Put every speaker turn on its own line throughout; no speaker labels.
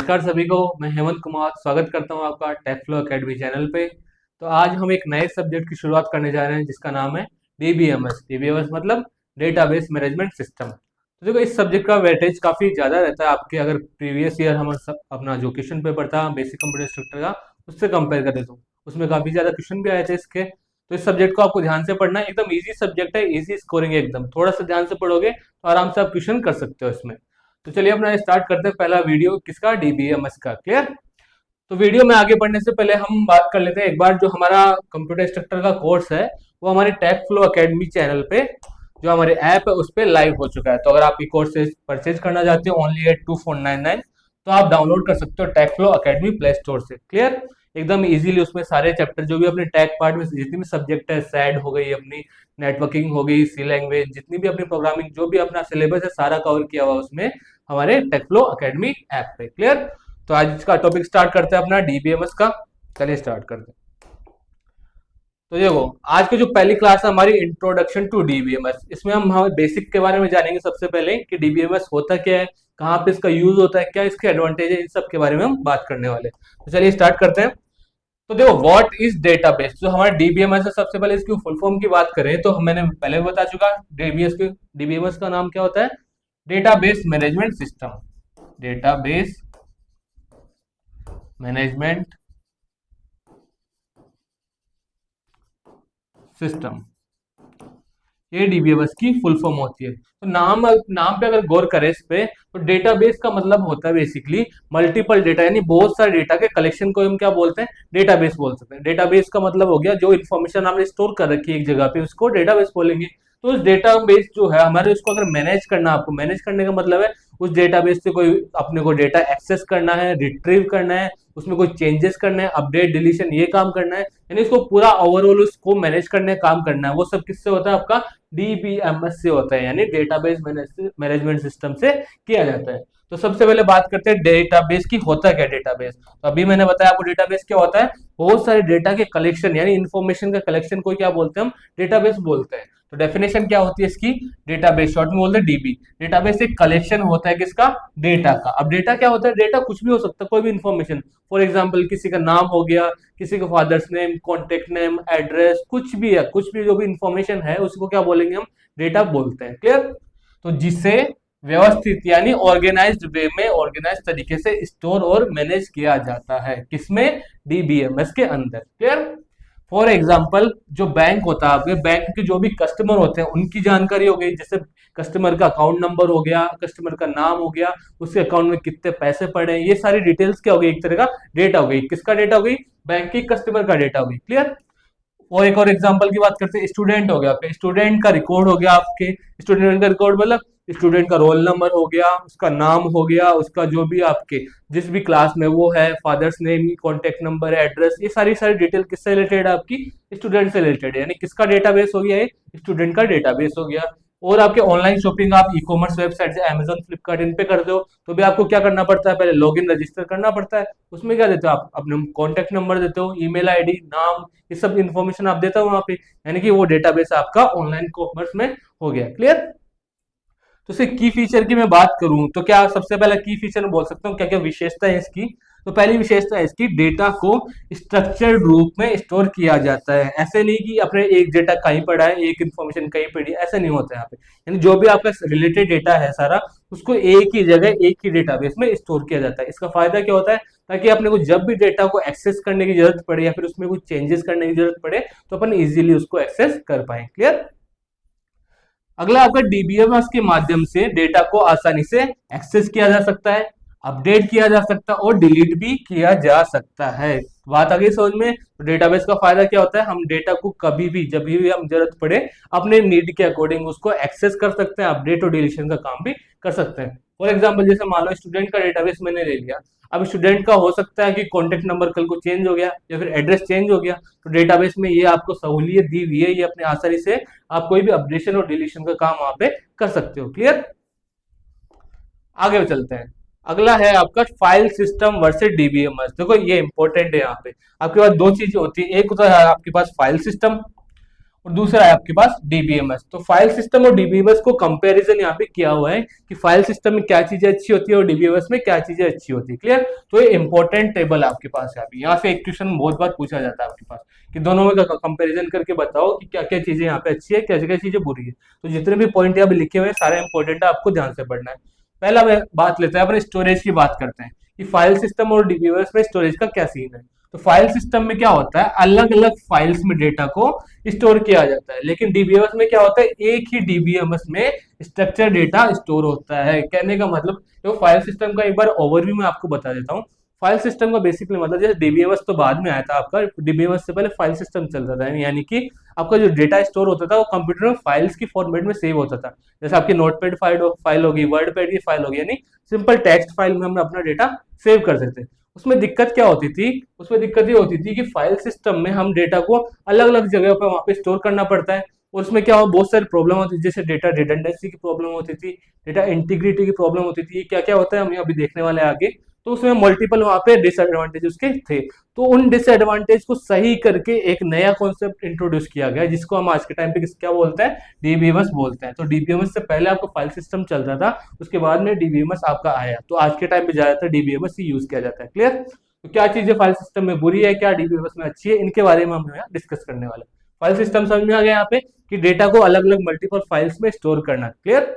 नमस्कार सभी को। मैं हेमंत कुमार स्वागत करता हूं आपका टेकफ्लो एकेडमी चैनल पे। तो आज हम एक नए सब्जेक्ट की शुरुआत करने जा रहे हैं जिसका नाम है डीबीएमएस। डीबीएमएस मतलब डेटाबेस मैनेजमेंट सिस्टम। तो देखो, इस सब्जेक्ट का वेटेज काफ़ी ज़्यादा रहता है आपके, अगर प्रीवियस ईयर हम अपना जो क्वेश्चन पेपर था बेसिक कंप्यूटर स्ट्रक्चर का उससे कंपेयर करें तो उसमें काफ़ी ज़्यादा क्वेश्चन भी आए थे इसके। तो इस सब्जेक्ट को आपको ध्यान से पढ़ना है, एकदम ईजी सब्जेक्ट है, ईजी स्कोरिंग है एकदम। थोड़ा सा ध्यान से पढ़ोगे तो आराम से आप क्वेश्चन कर सकते हो इसमें। तो चलिए अपना स्टार्ट करते हैं। पहला वीडियो किसका, डीबीएमएस का। क्लियर। तो वीडियो में आगे बढ़ने से पहले हम बात कर लेते हैं एक बार, जो हमारा कंप्यूटर इंस्ट्रक्टर का कोर्स है वो हमारे टेक फ्लो एकेडमी चैनल पे, जो हमारे ऐप है उस पर लाइव हो चुका है। तो अगर आप ये कोर्स परचेज करना चाहते हो ओनली एट 2499, तो आप डाउनलोड कर सकते हो Tech Flow Academy play store से। क्लियर। एकदम इजीली उसमें सारे चैप्टर जो भी अपने टेक पार्ट में जितनी भी सब्जेक्ट है, सैड हो गई अपनी, नेटवर्किंग हो गई, सी लैंग्वेज, जितनी भी अपनी प्रोग्रामिंग जो भी अपना सिलेबस है सारा कवर किया हुआ उसमें हमारे टेकफ्लो एकेडमी ऐप पे। क्लियर। तो आज का टॉपिक स्टार्ट करते हैं अपना डीबीएमएस का। चलिए स्टार्ट करते हैं। तो देखो, आज की जो पहली क्लास है हमारी इंट्रोडक्शन टू डीबीएमएस। इसमें हम बेसिक के बारे में जानेंगे सबसे पहले कि डीबीएमएस होता क्या है, कहाँ पे इसका यूज होता है, क्या इसके एडवांटेज है, इन सब के बारे में हम बात करने वाले हैं। तो चलिए स्टार्ट करते हैं। तो देखो, व्हाट इज डेटाबेस। जो हमारा डीबीएमएस है, सबसे पहले इसकी फुल फॉर्म की बात करें तो मैंने पहले भी बता चुका, डीबीएमएस का नाम क्या होता है, database management system. Database management system, ये डीबीएमएस की फुल फॉर्म होती है। तो नाम नाम पे अगर गौर करें इस पे, तो डेटाबेस का मतलब होता है बेसिकली मल्टीपल डेटा, यानी बहुत सारे डेटा के कलेक्शन को हम क्या बोलते हैं, डेटाबेस बोल सकते हैं। डेटाबेस का मतलब हो गया जो इन्फॉर्मेशन आपने स्टोर कर रखी है एक जगह पे, उसको डेटाबेस बोलेंगे। तो उस डेटाबेस जो है हमारे, उसको अगर मैनेज करना, आपको मैनेज करने का मतलब है उस डेटाबेस से कोई अपने को डेटा एक्सेस करना है, रिट्रीव करना है, उसमें कोई चेंजेस करना है, अपडेट डिलीशन, ये काम करना है, यानी इसको पूरा ओवरऑल उसको मैनेज करने का काम करना है। वो सब किससे होता है, आपका डीबीएमएस से होता है, यानी डेटाबेस मैनेजमेंट सिस्टम से किया जाता है। तो सबसे पहले बात करते हैं डेटाबेस की, होता क्या डेटाबेस। तो अभी मैंने बताया आपको डेटाबेस क्या होता है, बहुत सारे डेटा के कलेक्शन, यानी इन्फॉर्मेशन का कलेक्शन को क्या बोलते हैं हम, डेटाबेस बोलते हैं। तो डेफिनेशन क्या होती है इसकी, डेटाबेस शॉर्ट में बोलते हैं डीबी। डेटाबेस एक कलेक्शन होता है किसका, डेटा का। अब डेटा क्या होता है, डेटा कुछ भी हो सकता है, कोई भी इन्फॉर्मेशन। फॉर एग्जाम्पल किसी का नाम हो गया, किसी का father's name, contact name, address, कुछ भी है, कुछ भी जो भी इंफॉर्मेशन है उसको क्या बोलेंगे हम, डेटा बोलते हैं। क्लियर। तो जिसे व्यवस्थित यानी ऑर्गेनाइज्ड वे में, ऑर्गेनाइज तरीके से स्टोर और मैनेज किया जाता है, किसमें, डीबीएमएस के अंदर। क्लियर। फॉर एग्जाम्पल जो बैंक होता है, आपके बैंक के जो भी कस्टमर होते हैं उनकी जानकारी हो गई, जैसे कस्टमर का अकाउंट नंबर हो गया, कस्टमर का नाम हो गया, उसके अकाउंट में कितने पैसे पड़े, ये सारी डिटेल्स क्या हो गई, एक तरह का डेटा हो गई। किसका डेटा हो गई, बैंक की कस्टमर का डेटा हो गई। क्लियर। और एक और एग्जांपल की बात करते हैं, स्टूडेंट हो गया, आपके स्टूडेंट का रिकॉर्ड हो गया, आपके स्टूडेंट का रिकॉर्ड मतलब स्टूडेंट का रोल नंबर हो गया, उसका नाम हो गया, उसका जो भी आपके जिस भी क्लास में वो है, father's name, contact number, address, ये सारी सारी डिटेल किससे रिलेटेड है, आपकी स्टूडेंट से रिलेटेड है, यानी किसका डेटाबेस हो गया, ये स्टूडेंट का डेटाबेस हो गया। और आपके ऑनलाइन शॉपिंग, आप ई कॉमर्स वेबसाइट से अमेजन, फ्लिपकार्ट, इन पे करते हो तो भी आपको क्या करना पड़ता है, पहले लॉग इन रजिस्टर करना पड़ता है। उसमें क्या देते हो आप, अपने कॉन्टेक्ट नंबर देते हो, ईमेल आईडी, नाम, ये सब इन्फॉर्मेशन आप देते हो वहां पे, यानी कि वो डेटाबेस आपका ऑनलाइन कॉमर्स में हो गया। क्लियर। तो इसके की फीचर की मैं बात करूं तो क्या सबसे पहला की फीचर बोल सकता हूँ, क्या क्या विशेषता है इसकी। तो पहली विशेषता है इसकी, डेटा को स्ट्रक्चर्ड रूप में स्टोर किया जाता है। ऐसे नहीं कि अपने एक डेटा कहीं पड़ा है, एक इन्फॉर्मेशन कहीं पड़ी है, ऐसा नहीं होता है यहाँ पे। यानी जो भी आपका रिलेटेड डेटा है सारा, उसको एक ही जगह एक ही डेटाबेस में स्टोर किया जाता है। इसका फायदा क्या होता है, ताकि अपने को जब भी डेटा को एक्सेस करने की जरूरत पड़े या फिर उसमें कुछ चेंजेस करने की जरूरत पड़े तो अपन इजीली उसको एक्सेस कर पाए। क्लियर। अगला आपका डीबीएमएस के माध्यम से डेटा को आसानी से एक्सेस किया जा सकता है, अपडेट किया जा सकता है और डिलीट भी किया जा सकता है। बात आ गई समझ में। तो डेटाबेस का फायदा क्या होता है, हम डेटा को कभी भी जब भी हम जरूरत पड़े अपने नीड के अकॉर्डिंग उसको एक्सेस कर सकते हैं, अपडेट और डिलीशन का काम भी कर सकते हैं। फॉर एग्जाम्पल जैसे मान लो स्टूडेंट का डेटाबेस मैंने ले लिया, अब स्टूडेंट का हो सकता है कि कॉन्टेक्ट नंबर कल को चेंज हो गया या फिर एड्रेस चेंज हो गया, तो डेटाबेस में ये आपको सहूलियत दी हुई है, ये अपने आसानी से आप कोई भी अपडेशन और डिलीशन का काम वहां पे कर सकते हो। क्लियर। आगे चलते हैं। अगला है आपका फाइल सिस्टम वर्सेस डीबीएमएस। देखो ये इंपॉर्टेंट है, यहाँ पे आपके पास दो चीजें होती है, एक होता है आपके पास फाइल सिस्टम और दूसरा है आपके पास डीबीएमएस। तो फाइल सिस्टम और डीबीएमएस को कंपैरिजन यहाँ पे किया हुआ है कि फाइल सिस्टम में क्या चीजें अच्छी होती है और डीबीएमएस में क्या चीजें अच्छी होती है। क्लियर? तो ये इंपॉर्टेंट टेबल आपके पास है। अभी यहाँ से एक क्वेश्चन बहुत बार पूछा जाता है आपके पास कि दोनों में कंपैरिजन करके बताओ कि क्या क्या चीजें यहाँ पे अच्छी है, क्या क्या चीजें बुरी है। तो जितने भी पॉइंट यहाँ पे लिखे हुए हैं सारे इंपॉर्टेंट है, आपको ध्यान से पढ़ना है। पहला बात लेते हैं अपने स्टोरेज की बात करते हैं कि फाइल सिस्टम और डीबीएमएस में स्टोरेज का क्या सीन है। तो फाइल सिस्टम में क्या होता है, अलग अलग फाइल्स में डेटा को स्टोर किया जाता है, लेकिन डीबीएमएस में क्या होता है, एक ही डीबीएमएस में स्ट्रक्चर डेटा स्टोर होता है। कहने का मतलब तो फाइल सिस्टम का एक बार ओवरव्यू में आपको बता देता हूँ। फाइल सिस्टम का बेसिकली मतलब जैसे डीबीएमएस तो बाद में आया था, आपका डीबीएमएस से पहले फाइल सिस्टम चलता था, यानी कि आपका जो डेटा स्टोर होता था वो कंप्यूटर में फाइल्स की फॉर्मेट में सेव होता था। जैसे आपकी नोटपैड फाइल होगी, वर्ड पैड की फाइल होगी, यानी सिंपल टेक्स्ट फाइल में हम अपना डेटा सेव कर सकते थे। उसमें दिक्कत क्या होती थी, उसमें दिक्कत ये होती थी कि फाइल सिस्टम में हम डेटा को अलग अलग जगह पर वहां पे स्टोर करना पड़ता है, और उसमें क्या हो बहुत सारी प्रॉब्लम होती थी, जैसे डेटा रिडंडेंसी की प्रॉब्लम होती थी, डेटा इंटीग्रिटी की प्रॉब्लम होती थी। क्या क्या होता है हम अभी देखने वाले आगे। तो उसमें मल्टीपल वहां पे डिसएडवांटेज उसके थे। तो उन डिसएडवांटेज को सही करके एक नया कॉन्सेप्ट इंट्रोड्यूस किया गया, जिसको हम आज के टाइम पे क्या बोलते हैं, डीबीएमएस बोलते हैं। तो डीबीएमएस से पहले आपको फाइल सिस्टम चलता था, उसके बाद में डीबीएमएस आपका आया। तो आज के टाइम पे ज्यादातर डीबीएमएस ही यूज किया जाता है। क्लियर? तो क्या चीजें फाइल सिस्टम में बुरी है, क्या डीबीएमएस में अच्छी है, इनके बारे में हम यहाँ डिस्कस करने वाले। फाइल सिस्टम समझ में आ गया यहाँ पे कि डेटा को अलग अलग मल्टीपल फाइल्स में स्टोर करना। क्लियर?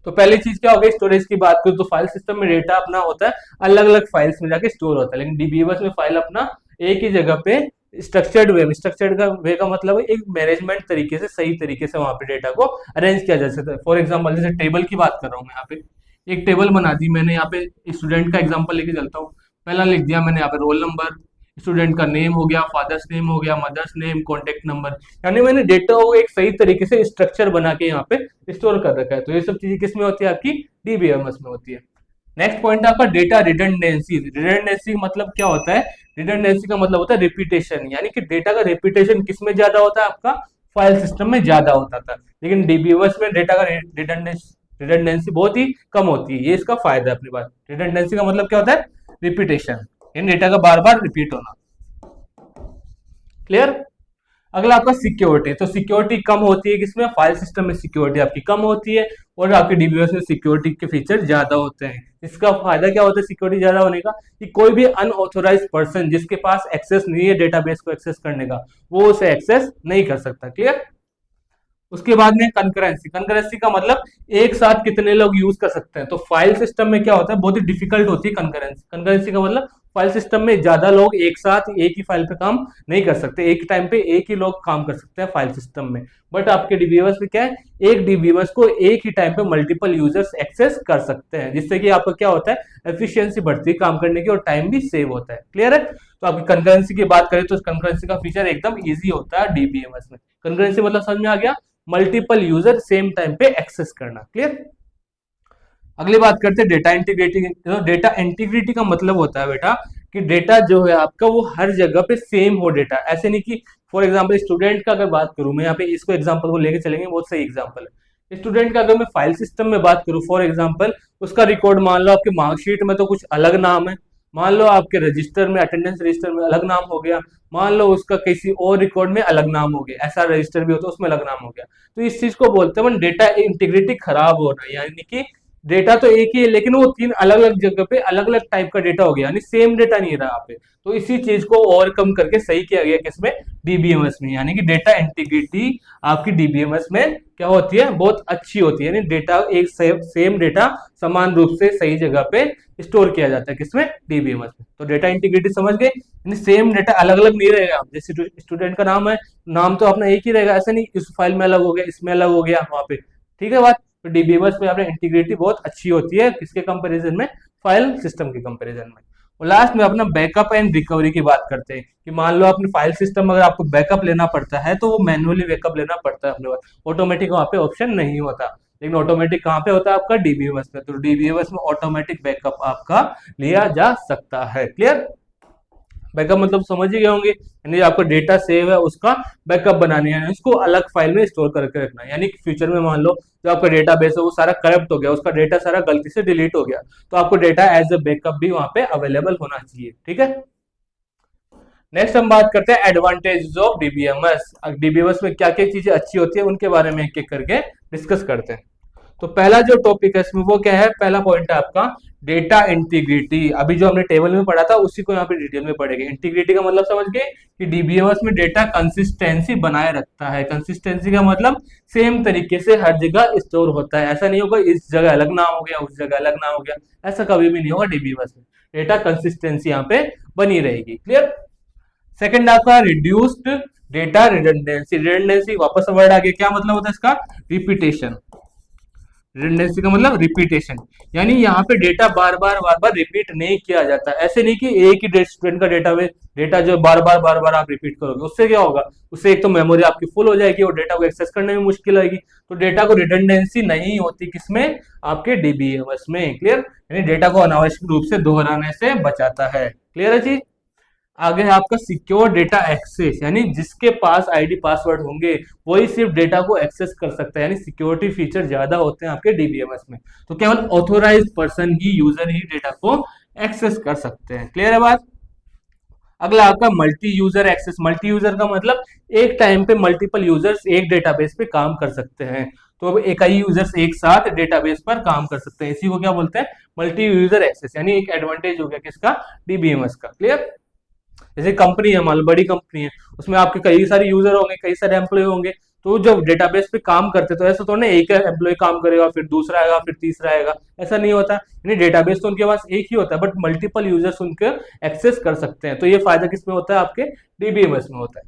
तो पहली चीज क्या हो गई, स्टोरेज की बात करूं तो फाइल सिस्टम में डेटा अपना होता है अलग अलग फाइल्स में जाके स्टोर होता है, लेकिन डीबीएमएस में फाइल अपना एक ही जगह पे स्ट्रक्चर्ड वे का मतलब है एक मैनेजमेंट तरीके से, सही तरीके से वहां पे डेटा को अरेंज किया जा सकता है। फॉर एग्जाम्पल जैसे टेबल की बात कर रहा हूँ मैं, यहाँ पे एक टेबल बना दी मैंने, यहाँ पे स्टूडेंट का एग्जाम्पल लेके चलता हूँ। पहला लिख दिया मैंने यहाँ पे रोल नंबर, स्टूडेंट का नेम हो गया, फादर्स नेम हो गया, मदर्स नेम, कॉन्टेक्ट नंबर, यानी मैंने डेटा को एक सही तरीके से स्ट्रक्चर बना के यहाँ पे स्टोर कर रखा है। तो ये सब चीजें किस में होती है, आपकी डीबीएमएस में होती है। नेक्स्ट पॉइंट है आपका डेटा रिडंडेंसी। रिडंडेंसी मतलब क्या होता है, रिडंडेंसी का मतलब होता है रिपीटेशन, यानी कि डेटा का रिपीटेशन किस में ज्यादा होता है, आपका फाइल सिस्टम में ज्यादा होता था, लेकिन डीबीएमएस में डेटा का रिडंडेंसी बहुत ही कम होती है। ये इसका फायदा है अपनी बात। रिडंडेंसी का मतलब क्या होता है, रिपीटेशन, इन डेटा का बार बार रिपीट होना। क्लियर? अगला आपका सिक्योरिटी। तो सिक्योरिटी कम होती है किसमें, फाइल सिस्टम में सिक्योरिटी आपकी कम होती है, और आपके डीबीएमएस में सिक्योरिटी के फीचर ज्यादा होते हैं। इसका फायदा क्या होता है सिक्योरिटी ज्यादा होने का, कि कोई भी अनऑथोराइज पर्सन जिसके पास एक्सेस नहीं है डेटाबेस को एक्सेस करने का, वो उसे एक्सेस नहीं कर सकता। क्लियर? उसके बाद में कंकरेंसी। कंकरेंसी का मतलब एक साथ कितने लोग यूज कर सकते हैं। तो फाइल सिस्टम में क्या होता है, बहुत ही डिफिकल्ट होती है कंकरेंसी। कंकरेंसी का मतलब फाइल सिस्टम में ज्यादा लोग एक साथ एक ही फाइल पे काम नहीं कर सकते, एक टाइम पे एक ही लोग काम कर सकते हैं फाइल सिस्टम में। बट आपके डीबीएमएस में क्या है, एक डीबीएमएस को एक ही टाइम पे मल्टीपल यूजर्स एक्सेस कर सकते हैं, जिससे कि आपका क्या होता है, एफिशिएंसी बढ़ती है काम करने की और टाइम भी सेव होता है। क्लियर है? तो आपकी कंकरेंसी की बात करें तो कंकरेंसी का फीचर एकदम ईजी होता है डीबीएमएस में। कंकरेंसी मतलब समझ में आ गया, मल्टीपल यूजर सेम टाइम पे एक्सेस करना। क्लियर? अगली बात करते हैं डेटा इंटीग्रिटी। डेटा इंटीग्रिटी का मतलब होता है बेटा कि डेटा जो है आपका वो हर जगह पे सेम हो डेटा, ऐसे नहीं कि फॉर एग्जांपल स्टूडेंट का अगर बात करूं मैं, यहाँ पे इसको एग्जांपल को लेके चलेंगे, बहुत सही एग्जांपल है। स्टूडेंट का अगर मैं फाइल सिस्टम में बात करूं, फॉर एग्जांपल उसका रिकॉर्ड मान लो आपके मार्कशीट में तो कुछ अलग नाम है, मान लो आपके रजिस्टर में, अटेंडेंस रजिस्टर में अलग नाम हो गया, मान लो उसका किसी और रिकॉर्ड में अलग नाम हो गया, ऐसा रजिस्टर भी होता है उसमें अलग नाम हो गया। तो इस चीज को बोलते हैं डेटा इंटीग्रिटी खराब होना, यानी कि डेटा तो एक ही है लेकिन वो तीन अलग अलग जगह पे अलग अलग टाइप का डेटा हो गया, यानी सेम डेटा नहीं रहा पे। तो इसी चीज को ओवरकम करके सही किया गया किसमें, डीबीएमएस में, यानी कि डेटा इंटीग्रिटी आपकी डीबीएमएस में क्या होती है, बहुत अच्छी होती है, यानी डेटा एक सेम डेटा समान रूप से सही जगह पे स्टोर किया जाता है किसमें, डीबीएमएस में। तो डेटा इंटीग्रिटी समझ गए, यानी सेम डेटा अलग अलग नहीं रहेगा। जैसे स्टूडेंट का नाम है, नाम तो अपना एक ही रहेगा, ऐसा नहीं इस फाइल में अलग हो गया, इसमें अलग हो गया, वहां पे। ठीक है बात? तो डीबीएमएस में अपने इंटीग्रिटी बहुत अच्छी होती है, किसके कंपैरिजन में, फाइल सिस्टम के कंपैरिजन में। और लास्ट में अपना बैकअप एंड रिकवरी की बात करते हैं कि मान लो अपने फाइल सिस्टम अगर आपको बैकअप लेना पड़ता है तो वो मैन्युअली बैकअप लेना पड़ता है अपने पास, ऑटोमेटिक वहां पे ऑप्शन नहीं होता। लेकिन ऑटोमेटिक कहाँ पे होता है, आपका डीबीएमएस में। तो डीबीएमएस में ऑटोमेटिक बैकअप आपका लिया जा सकता है। क्लियर? बैकअप मतलब समझ ही गए होंगे, यानी आपका डेटा सेव है उसका बैकअप बनाने है, उसको अलग फाइल में स्टोर करके रखना है, यानी फ्यूचर में मान लो जो आपका डेटा बेस है वो सारा करप्ट हो गया, उसका डेटा सारा गलती से डिलीट हो गया, तो आपको डेटा एज ए बैकअप भी वहां पे अवेलेबल होना चाहिए। ठीक है? नेक्स्ट हम बात करते हैं एडवांटेज ऑफ डीबीएमएस। डीबीएमएस में क्या क्या चीजें अच्छी होती है उनके बारे में एक एक करके डिस्कस करते हैं। तो पहला जो टॉपिक है इसमें वो क्या है, पहला पॉइंट है आपका डेटा इंटीग्रिटी। अभी जो हमने टेबल में पढ़ा था उसी को यहाँ पे डिटेल में पढ़ेंगे। इंटीग्रिटी का मतलब समझ गए कि डीबीएमएस में डेटा कंसिस्टेंसी बनाए रखता है। कंसिस्टेंसी का मतलब सेम तरीके से हर जगह स्टोर होता है। ऐसा नहीं होगा इस जगह अलग नाम हो गया, उस जगह अलग नाम हो गया, ऐसा कभी भी नहीं होगा डीबीएमएस में। डेटा कंसिस्टेंसी यहाँ पे बनी रहेगी। क्लियर। सेकंड आपका रिड्यूस्ड डेटा रिडंडेंसी। रिडंडेंसी वापस वर्ड आ गया, क्या मतलब होता है इसका, रिपीटेशन। रिडंडेंसी का मतलब रिपीटेशन, यानी यहाँ पे डेटा बार बार रिपीट नहीं किया जाता। ऐसे नहीं कि एक ही स्टूडेंट का डेटा जो बार बार आप रिपीट करोगे, उससे क्या होगा, उससे एक तो मेमोरी आपकी फुल हो जाएगी और डेटा को एक्सेस करने में मुश्किल आएगी। तो डेटा को रिडंडेंसी नहीं होती किसमें, आपके डीबीएमएस में। क्लियर। यानी डेटा को अनावश्यक रूप से दोहराने से बचाता है। क्लियर है जी। आगे है आपका सिक्योर डेटा एक्सेस, यानी जिसके पास आईडी पासवर्ड होंगे वही सिर्फ डेटा को एक्सेस कर सकता है। यानी सिक्योरिटी फीचर ज्यादा होते हैं आपके डीबीएमएस में। तो केवल ऑथोराइज्ड पर्सन ही, यूजर ही डेटा को एक्सेस कर सकते हैं। क्लियर है बात। अगला आपका multi user access. Multi user का मतलब एक टाइम पे मल्टीपल यूजर्स एक डेटाबेस पे काम कर सकते हैं। तो अब एक ही यूजर्स एक साथ डेटाबेस पर काम कर सकते हैं, इसी को क्या बोलते हैं, मल्टी यूजर एक्सेस। यानी एक एडवांटेज हो गया किसका, डीबीएमएस का। क्लियर। जैसे कंपनी है, मान लो बड़ी कंपनी है, उसमें आपके कई सारे यूजर होंगे, कई सारे एम्प्लॉय होंगे। तो जब डेटाबेस पे काम करते तो ऐसा तो नहीं एक एम्प्लॉय काम करेगा फिर दूसरा आएगा फिर तीसरा आएगा, ऐसा नहीं होता। यानी डेटाबेस तो उनके पास एक ही होता है बट मल्टीपल यूजर्स उनके एक्सेस कर सकते हैं। तो ये फायदा किसमें होता है, आपके डीबीएमएस में होता है।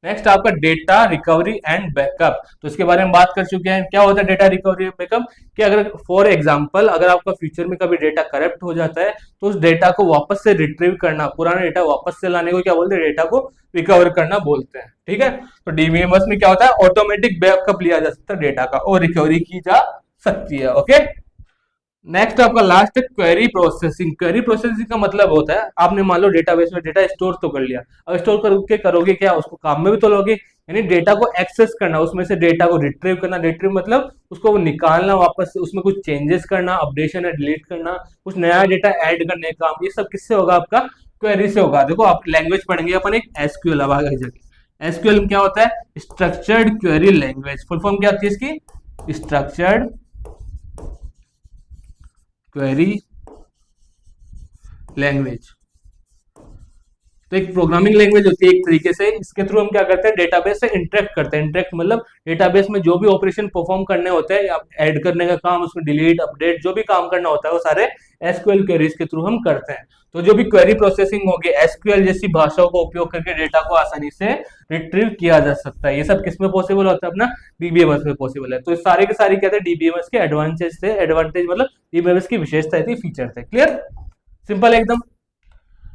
नेक्स्ट आपका डेटा रिकवरी एंड बैकअप। तो इसके बारे में बात कर चुके हैं। क्या होता है डेटा रिकवरी बैकअप, कि अगर फॉर एग्जांपल अगर आपका फ्यूचर में कभी डेटा करप्ट हो जाता है तो उस डेटा को वापस से रिट्रीव करना, पुराना डेटा वापस से लाने को क्या बोलते हैं, डेटा को रिकवर करना बोलते हैं। ठीक है। तो डीबीएमएस में क्या होता है, ऑटोमेटिक बैकअप लिया जा सकता है डेटा का और रिकवरी की जा सकती है। ओके। नेक्स्ट आपका लास्ट है क्वेरी प्रोसेसिंग। क्वेरी प्रोसेसिंग का मतलब होता है आपने मान लो डेटाबेस में डेटा स्टोर तो कर लिया, अब स्टोर करके करोगे क्या, उसको काम में भी तो लोगे। यानी डेटा को एक्सेस करना, उसमें से डेटा को रिट्रीव करना। रिट्रीव मतलब उसको निकालना वापस से, उसमें कुछ चेंजेस करना, अपडेशन या डिलीट करना, कुछ नया डेटा ऐड करने का काम, ये सब किससे होगा, आपका क्वेरी से होगा। देखो आप लैंग्वेज पढ़ेंगे अपन एक एसक्यूएल। अब आगे जाके एसक्यूएल में क्या होता है, structured query language. Full form क्या होती है इसकी, स्ट्रक्चर्ड क्वेरी लैंग्वेज। तो एक प्रोग्रामिंग लैंग्वेज होती है एक तरीके से, इसके थ्रू हम क्या करते हैं, डेटाबेस से इंटरेक्ट करते हैं। इंटरेक्ट मतलब डेटाबेस में जो भी ऑपरेशन परफॉर्म करने होते हैं, ऐड करने का काम, उसमें डिलीट अपडेट जो भी काम करना होता है वो सारे एसक्यूएल क्वेरीज के थ्रू हम करते हैं। तो जो भी क्वेरी प्रोसेसिंग होगी, एसक्यूएल जैसी भाषाओं का उपयोग करके डेटा को आसानी से रिट्रीव किया जा सकता है। ये सब किसमें पॉसिबल होता है, अपना डीबीएमएस में पॉसिबल है। तो सारे के सारे कहते हैं डीबीएमएस के एडवांटेज थे। एडवांटेज मतलब डीबीएमएस की विशेषता थी, फीचर थे। क्लियर, सिंपल एकदम।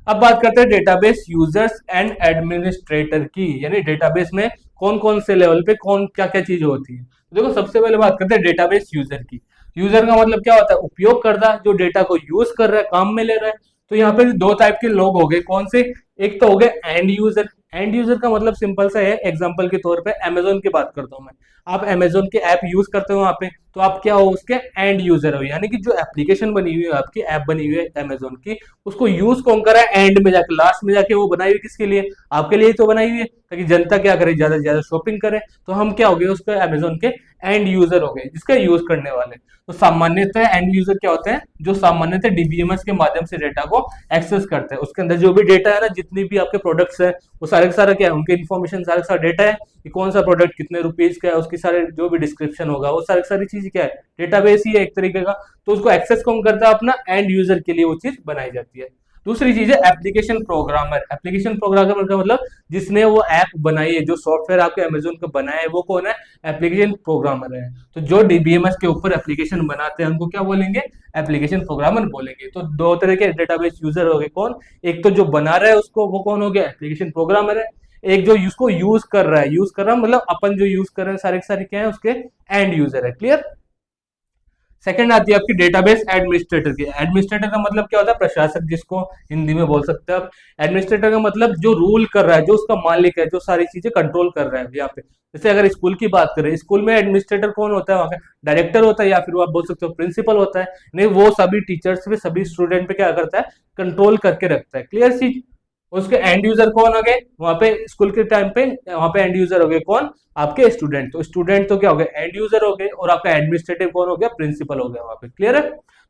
अब बात करते हैं डेटाबेस यूजर्स एंड एडमिनिस्ट्रेटर की, यानी डेटाबेस में कौन कौन से लेवल पे कौन क्या क्या चीज होती है। तो देखो सबसे पहले बात करते हैं डेटाबेस यूजर की। यूजर का मतलब क्या होता है, उपयोगकर्ता जो डेटा को यूज कर रहा है, काम में ले रहा है। तो यहाँ पे दो टाइप के लोग हो गए, कौन से, एक तो हो गए एंड यूजर। एंड यूजर का मतलब सिंपल सा है, एग्जांपल के तौर पे अमेजोन की बात करता हूँ मैं। आप अमेजोन के ऐप यूज करते हो वहां पे, तो आप क्या हो, उसके एंड यूजर हो। यानी कि जो एप्लीकेशन बनी हुई है, आपकी ऐप बनी हुई है अमेजोन की, उसको यूज कौन कर रहा है, एंड में जाके, लास्ट में जाके। वो बनाई हुई किसके लिए, आपके लिए तो बनाई हुई है, ताकि जनता क्या करे, ज्यादा से ज्यादा शॉपिंग करे। तो हम क्या हो गए, उसके अमेजोन के एंड यूजर हो गए, जिसका यूज करने वाले। तो सामान्यतः एंड यूजर क्या होते हैं, जो सामान्यतः डीबीएमएस के माध्यम से डेटा को एक्सेस करते हैं। उसके अंदर जो भी डेटा है ना, जितनी भी आपके प्रोडक्ट्स है, वो सारे का सारा क्या है, उनके इन्फॉर्मेशन सारा का सारा डेटा है कि कौन सा प्रोडक्ट कितने रुपीज का है, उसकी सारे जो भी डिस्क्रिप्शन होगा, वो सारी सारी चीज क्या है, डेटाबेस ही है एक तरीके का। तो उसको एक्सेस कौन करता है, अपना एंड यूजर के लिए वो चीज बनाई जाती है। दूसरी चीज है एप्लीकेशन प्रोग्रामर। एप्लीकेशन प्रोग्रामर का मतलब जिसने वो ऐप बनाई है, जो सॉफ्टवेयर आपके अमेजोन का बनाया है, वो कौन है, एप्लीकेशन प्रोग्रामर है। तो जो डीबीएमएस के ऊपर एप्लीकेशन बनाते हैं उनको क्या बोलेंगे, एप्लीकेशन प्रोग्रामर बोलेंगे। तो दो तरह के डेटाबेस यूजर हो गए, कौन, एक तो जो बना रहा है उसको, वो कौन हो गया, एप्लीकेशन प्रोग्रामर है। एक जो उसको यूज कर रहा है, यूज कर रहा है मतलब अपन जो यूज कर रहे हैं सारे के सारे क्या है, उसके एंड यूजर है। क्लियर। सेकंड आती है आपकी डेटाबेस एडमिनिस्ट्रेटर की। एडमिनिस्ट्रेटर का मतलब क्या होता है, प्रशासक, जिसको हिंदी में बोल सकते हैं आप। एडमिनिस्ट्रेटर का मतलब जो रूल कर रहा है, जो उसका मालिक है, जो सारी चीजें कंट्रोल कर रहा है यहाँ पे। जैसे अगर स्कूल की बात करें, स्कूल में एडमिनिस्ट्रेटर कौन होता है, वहाँ का डायरेक्टर होता है, या फिर वो आप बोल सकते हो प्रिंसिपल होता है। नहीं, वो सभी टीचर्स पे, सभी स्टूडेंट पे क्या करता है, कंट्रोल करके रखता है। क्लियर चीज। उसके एंड यूजर कौन हो गए वहां पे स्कूल के टाइम पे, वहां पे एंड यूजर हो गए कौन, आपके स्टूडेंट। तो स्टूडेंट तो क्या हो गए, एंड यूजर हो गए, और आपका एडमिनिस्ट्रेटिव कौन हो गया, प्रिंसिपल हो गया वहां पे। क्लियर है?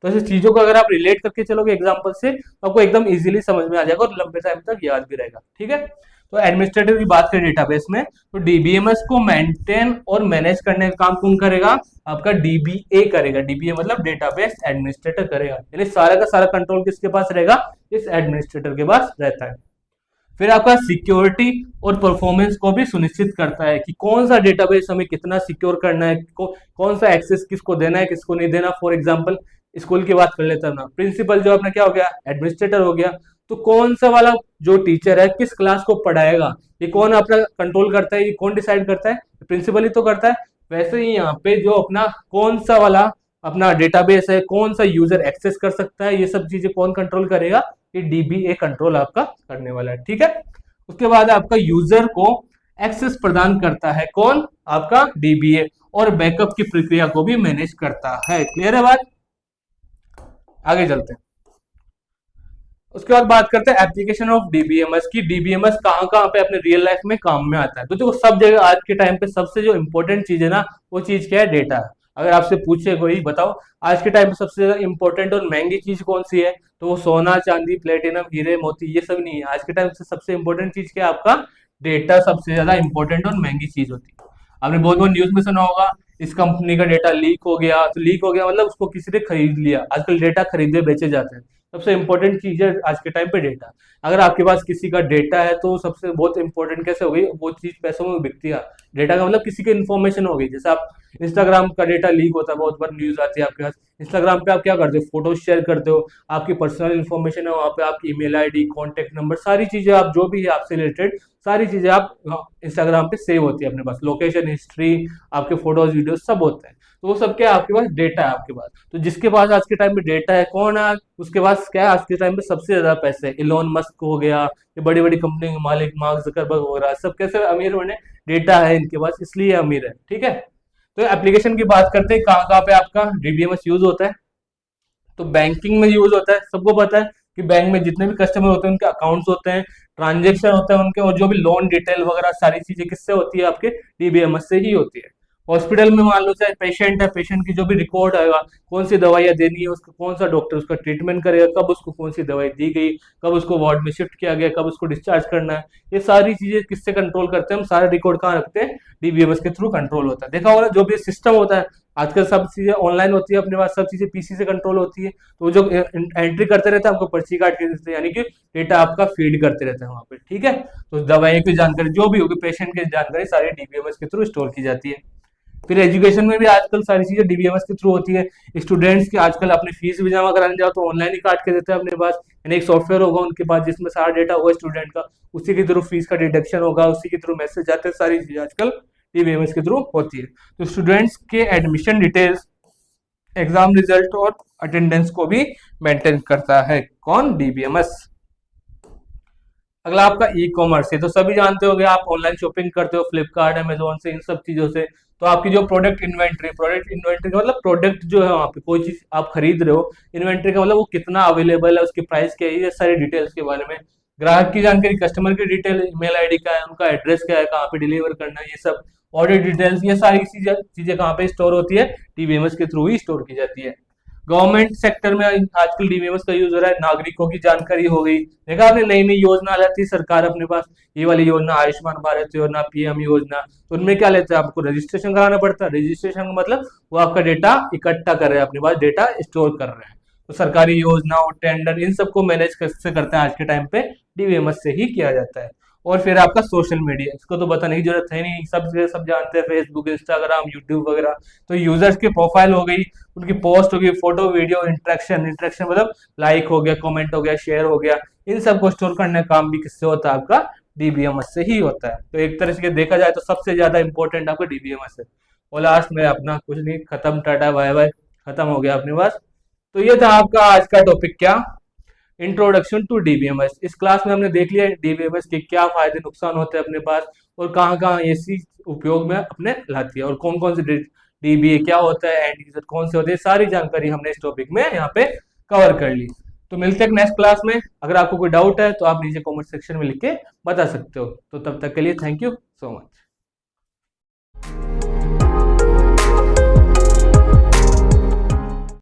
तो ऐसी चीजों को अगर आप रिलेट करके चलोगे एग्जाम्पल से तो आपको एकदम इजीली समझ में आ जाएगा और लंबे टाइम तक याद भी रहेगा। ठीक है? तो एडमिनिस्ट्रेटिव की बात करें डेटाबेस में, तो डीबीएमएस को मेंटेन और मैनेज करने का काम कौन करेगा, आपका डीबीए करेगा। डीबीए मतलब डेटाबेस एडमिनिस्ट्रेटर करेगा, यानी सारा का सारा कंट्रोल किसके पास रहेगा, इस एडमिनिस्ट्रेटर के पास रहता है। फिर आपका सिक्योरिटी और परफॉर्मेंस को भी सुनिश्चित करता है कि कौन सा डेटाबेस हमें कितना सिक्योर करना है, कौन सा एक्सेस किसको देना है किसको नहीं देना। फॉर एग्जांपल स्कूल की बात कर लेता हूं ना, प्रिंसिपल जो अपना क्या हो गया, एडमिनिस्ट्रेटर हो गया। तो कौन सा वाला जो टीचर है किस क्लास को पढ़ाएगा, ये कौन अपना कंट्रोल करता है, ये कौन डिसाइड करता है, प्रिंसिपल ही तो करता है। वैसे ही यहाँ पे जो अपना कौन सा वाला अपना डेटाबेस है, कौन सा यूजर एक्सेस कर सकता है, ये सब चीजें कौन कंट्रोल करेगा, ये डीबीए कंट्रोल आपका करने वाला है। ठीक है? उसके बाद आपका यूजर को एक्सेस प्रदान करता है कौन, आपका डीबीए, और बैकअप की प्रक्रिया को भी मैनेज करता है। क्लियर है बात? आगे चलते हैं। उसके बाद बात करते हैं एप्लीकेशन ऑफ डीबीएमएस की। डीबीएमएस कहाँ कहाँ पे अपने रियल लाइफ में काम में आता है। तो देखो सब जगह आज के टाइम पे सबसे जो इंपॉर्टेंट चीज है ना, वो चीज क्या है, डेटा है। अगर आपसे पूछे कोई बताओ आज के टाइम पे सबसे ज्यादा इंपॉर्टेंट और महंगी चीज कौन सी है, तो वो सोना चांदी प्लेटिनम हीरे मोती ये सब नहीं है। आज के टाइम से सबसे इंपॉर्टेंट चीज क्या है, आपका डेटा सबसे ज्यादा इंपॉर्टेंट और महंगी चीज होती है। आपने बहुत बहुत न्यूज में सुना होगा, इस कंपनी का डेटा लीक हो गया, तो लीक हो गया मतलब उसको किसी ने खरीद लिया। आजकल डेटा खरीदे बेचे जाते हैं। सबसे इंपॉर्टेंट चीज है आज के टाइम पे डेटा। अगर आपके पास किसी का डेटा है तो सबसे बहुत इंपॉर्टेंट कैसे हो गई, वो चीज पैसों में बिकती है। डेटा का मतलब किसी की इन्फॉर्मेशन हो गई। जैसे आप इंस्टाग्राम का डेटा लीक होता है, बहुत बार न्यूज आती है आपके पास। इंस्टाग्राम पे आप क्या करते हो, फोटो शेयर करते हो, आपकी पर्सनल इन्फॉर्मेशन है वहाँ पे, आपकी ईमेल आईडी, कॉन्टेक्ट नंबर, सारी चीजें आप जो भी है आपसे रिलेटेड सारी चीजें आप इंस्टाग्राम पे सेव होती है अपने पास। लोकेशन हिस्ट्री, आपके फोटोज वीडियो सब होते हैं। तो वो सब क्या है, आपके पास डेटा है आपके पास। तो जिसके पास आज के टाइम पे डेटा है कौन है, उसके पास क्या है आज के टाइम पे सबसे ज्यादा पैसे है। इलोन मस्क हो गया, ये बड़ी बड़ी कंपनी के मालिक मार्क जकरबर्ग वगैरह, सब कैसे अमीर बने, डेटा है इनके पास इसलिए अमीर है। ठीक है? तो एप्लीकेशन की बात करते हैं, कहाँ कहाँ पे आपका डीबीएमएस यूज होता है। तो बैंकिंग में यूज होता है, सबको पता है कि बैंक में जितने भी कस्टमर होते हैं उनके अकाउंट्स होते हैं, ट्रांजेक्शन होते हैं उनके, और जो भी लोन डिटेल वगैरह सारी चीजें किससे होती है, आपके डीबीएमएस से ही होती है। हॉस्पिटल में मान लो चाहे पेशेंट है, पेशेंट की जो भी रिकॉर्ड आएगा, कौन सी दवाइयाँ देनी है उसको, कौन सा डॉक्टर उसका ट्रीटमेंट करेगा, कब उसको कौन सी दवाई दी गई, कब उसको वार्ड में शिफ्ट किया गया, कब उसको डिस्चार्ज करना है, ये सारी चीजें किससे कंट्रोल करते हैं हम, सारे रिकॉर्ड कहाँ रखते हैं, डीबीएमएस के थ्रू कंट्रोल होता है। देखा होगा जो भी सिस्टम होता है आजकल सब चीजें ऑनलाइन होती है अपने पास, सब चीजें पीसी से कंट्रोल होती है। तो वो जो एंट्री करते रहते हैं आपको पर्ची काट के देते हैं, यानी कि डेटा आपका फीड करते रहते हैं वहां पे। ठीक है? तो दवाइयों की जानकारी जो भी होगी, पेशेंट की जानकारी सारी डीबीएमएस के थ्रू स्टोर की जाती है। फिर एजुकेशन में भी आजकल सारी चीजें डीबीएमएस के थ्रू होती है। स्टूडेंट्स की आजकल अपनी फीस भी जमा कराने जाओ तो ऑनलाइन ही काट के देते हैं अपने पास, यानी एक सॉफ्टवेयर होगा उनके पास जिसमें सारा डेटा होगा स्टूडेंट का, उसी के थ्रू फीस का डिडक्शन होगा, उसी के थ्रू मैसेज आते हैं, सारी चीजें आजकल डीबीएमएस के थ्रू होती है। तो स्टूडेंट्स के एडमिशन डिटेल्स, एग्जाम रिजल्ट और अटेंडेंस को भी मेंटेन करता है कौन, डीबीएमएस। अगला आपका ई कॉमर्स है। तो सभी जानते होंगे आप ऑनलाइन शॉपिंग करते हो फ्लिपकार्ट अमेजोन से, इन सब चीजों से। तो आपकी जो प्रोडक्ट इन्वेंट्री का मतलब प्रोडक्ट जो है वहाँ पे कोई चीज आप खरीद रहे हो, इन्वेंट्री का मतलब वो कितना अवेलेबल है, उसकी प्राइस क्या है, ये सारी डिटेल्स के बारे में। ग्राहक की जानकारी, कस्टमर की डिटेल, ईमेल आईडी क्या है, उनका एड्रेस क्या है, कहाँ पे डिलीवर करना है, ये सब ऑर्डर डिटेल्स, ये सारी चीजें चीजें कहाँ पे स्टोर होती है, डीबीएमएस के थ्रू ही स्टोर की जाती है। गवर्नमेंट सेक्टर में आजकल डीबीएमएस का यूज हो रहा है। नागरिकों की जानकारी हो गई, देखा आपने नई नई योजना लाती है सरकार अपने पास, ये वाली योजना आयुष्मान भारत योजना, पीएम योजना, तो उनमें क्या लेते हैं, आपको रजिस्ट्रेशन कराना पड़ता है। रजिस्ट्रेशन का मतलब वो आपका डेटा इकट्ठा कर रहे हैं, अपने पास डेटा स्टोर कर रहे हैं। तो सरकारी योजनाओं, टेंडर, इन सबको मैनेज कैसे करते हैं आज के टाइम पे, डीबीएमएस से ही किया जाता है। और फिर आपका सोशल मीडिया, इसको तो बताने की जरूरत है नहीं, सब जानते हैं, फेसबुक, इंस्टाग्राम, यूट्यूब वगैरह। तो यूजर्स की प्रोफाइल हो गई, उनकी पोस्ट होगी, फोटो वीडियो, इंटरेक्शन इंटरेक्शन मतलब लाइक हो गया, कमेंट हो गया, शेयर हो गया, इन सब को स्टोर करने का काम भी किससे होता है, आपका डीबीएमएस से ही होता है। तो एक तरह से देखा जाए तो सबसे ज्यादा इंपॉर्टेंट आपका डीबीएमएस है। और लास्ट में अपना कुछ नहीं, खत्म, टाटा बाय बाय, खत्म हो गया अपने पास। तो ये था आपका आज का टॉपिक, क्या, इंट्रोडक्शन टू डीबीएमएस। इस क्लास में हमने देख लिया डीबीएमएस के क्या फायदे नुकसान होते हैं अपने पास, और कहाँ कहाँ ऐसी उपयोग में अपने लाती है, और कौन कौन से डीबीए क्या होता है, एंड यूजर कौन से होते हैं, सारी जानकारी हमने इस टॉपिक में यहाँ पे कवर कर ली। तो मिलते हैं नेक्स्ट क्लास में। अगर आपको कोई डाउट है तो आप नीचे कमेंट सेक्शन में लिख के बता सकते हो। तो तब तक के लिए थैंक यू सो मच।